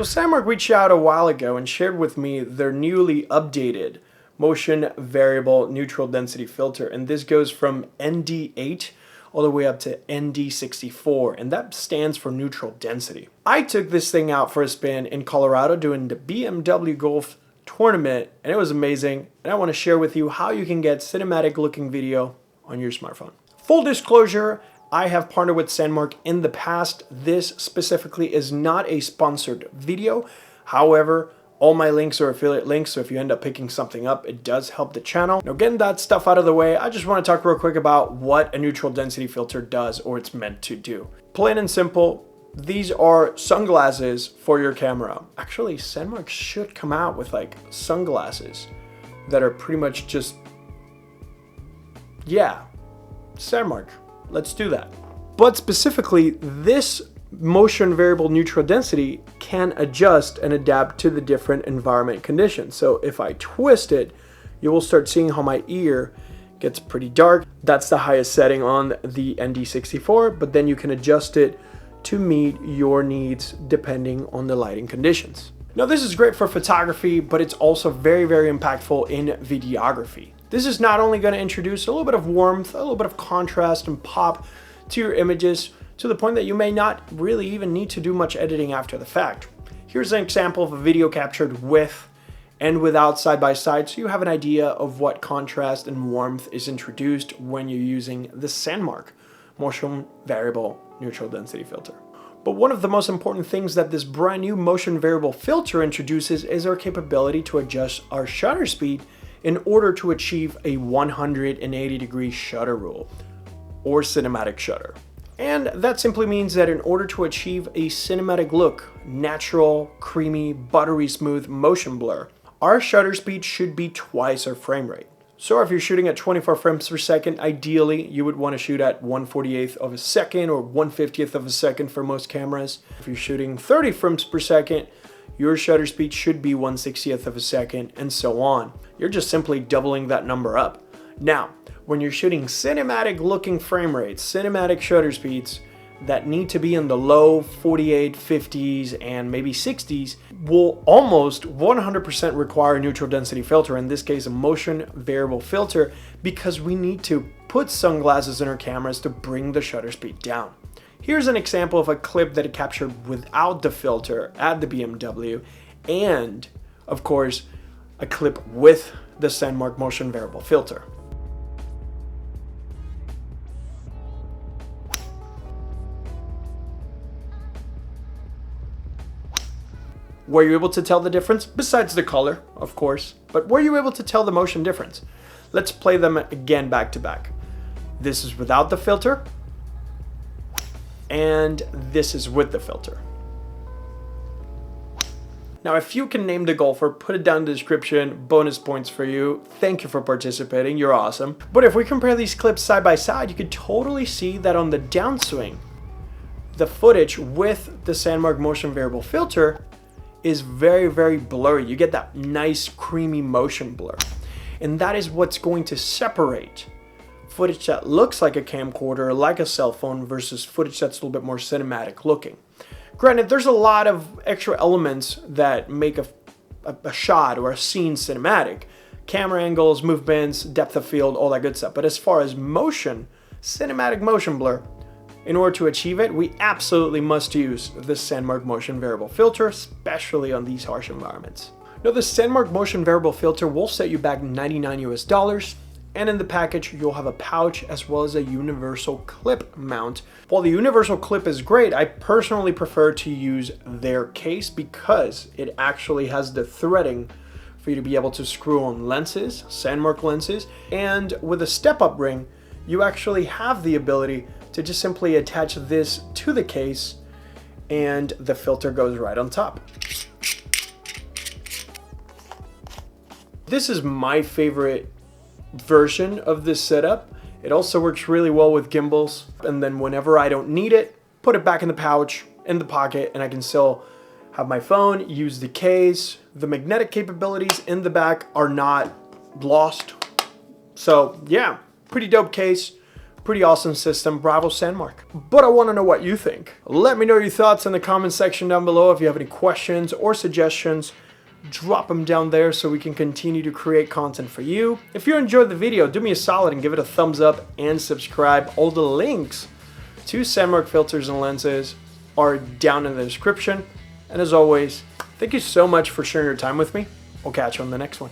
Sandmarc reached out a while ago and shared with me their newly updated motion variable neutral density filter, and this goes from ND8 all the way up to ND64, and that stands for neutral density. I took this thing out for a spin in Colorado doing the BMW Golf tournament, and it was amazing, and I want to share with you how you can get cinematic looking video on your smartphone. Full disclosure, I have partnered with Sandmarc in the past. This specifically is not a sponsored video. However, all my links are affiliate links, so if you end up picking something up, it does help the channel. Now, getting that stuff out of the way, I just want to talk real quick about what a neutral density filter does or it's meant to do. Plain and simple, these are sunglasses for your camera. Actually, Sandmarc should come out with like sunglasses that are pretty much just, yeah, Sandmarc. Let's do that. But specifically, this motion variable neutral density can adjust and adapt to the different environment conditions. So if I twist it, you will start seeing how my ear gets pretty dark. That's the highest setting on the ND64, but then you can adjust it to meet your needs depending on the lighting conditions. Now, this is great for photography, but it's also very, very impactful in videography. This is not only going to introduce a little bit of warmth, a little bit of contrast and pop to your images to the point that you may not really even need to do much editing after the fact. Here's an example of a video captured with and without side by side, so you have an idea of what contrast and warmth is introduced when you're using the Sandmarc motion variable neutral density filter. But one of the most important things that this brand new motion variable filter introduces is our capability to adjust our shutter speed in order to achieve a 180-degree shutter rule, or cinematic shutter. And that simply means that in order to achieve a cinematic look, natural, creamy, buttery smooth motion blur, our shutter speed should be twice our frame rate. So if you're shooting at 24 frames per second, ideally you would want to shoot at 1/48th of a second or 1/50th of a second for most cameras. If you're shooting 30 frames per second, your shutter speed should be 1/60th of a second, and so on. You're just simply doubling that number up. Now, when you're shooting cinematic looking frame rates, cinematic shutter speeds that need to be in the low 48, 50s, and maybe 60s, will almost 100% require a neutral density filter, in this case a motion variable filter, because we need to put sunglasses in our cameras to bring the shutter speed down. Here's an example of a clip that it captured without the filter at the BMW, and of course a clip with the Sandmarc motion variable filter. Were you able to tell the difference? Besides the color, of course, but were you able to tell the motion difference? Let's play them again back to back. This is without the filter, and this is with the filter. Now, if you can name the golfer, put it down in the description. Bonus points for you. Thank you for participating. You're awesome. But if we compare these clips side by side, you could totally see that on the downswing, the footage with the Sandmarc motion variable filter is very, very blurry. You get that nice creamy motion blur. And that is what's going to separate footage that looks like a camcorder, like a cell phone, versus footage that's a little bit more cinematic looking. Granted, there's a lot of extra elements that make a shot or a scene cinematic. Camera angles, movements, depth of field, all that good stuff. But as far as motion, cinematic motion blur, in order to achieve it, we absolutely must use the Sandmarc motion variable filter, especially on these harsh environments. Now, the Sandmarc motion variable filter will set you back $99 US, and in the package, you'll have a pouch as well as a universal clip mount. While the universal clip is great, I personally prefer to use their case because it actually has the threading for you to be able to screw on lenses, Sandmarc lenses, and with a step-up ring, you actually have the ability to just simply attach this to the case and the filter goes right on top. This is my favorite version of this setup. It also works really well with gimbals, and then whenever I don't need it, put it back in the pouch, in the pocket, and I can still have my phone, use the case. The magnetic capabilities in the back are not lost. So yeah, pretty dope case. Pretty awesome system, bravo Sandmarc. But I want to know what you think. Let me know your thoughts in the comment section down below. If you have any questions or suggestions, drop them down there so we can continue to create content for you. If you enjoyed the video, do me a solid and give it a thumbs up and subscribe. All the links to Sandmarc filters and lenses are down in the description. And as always, thank you so much for sharing your time with me. I'll catch you on the next one.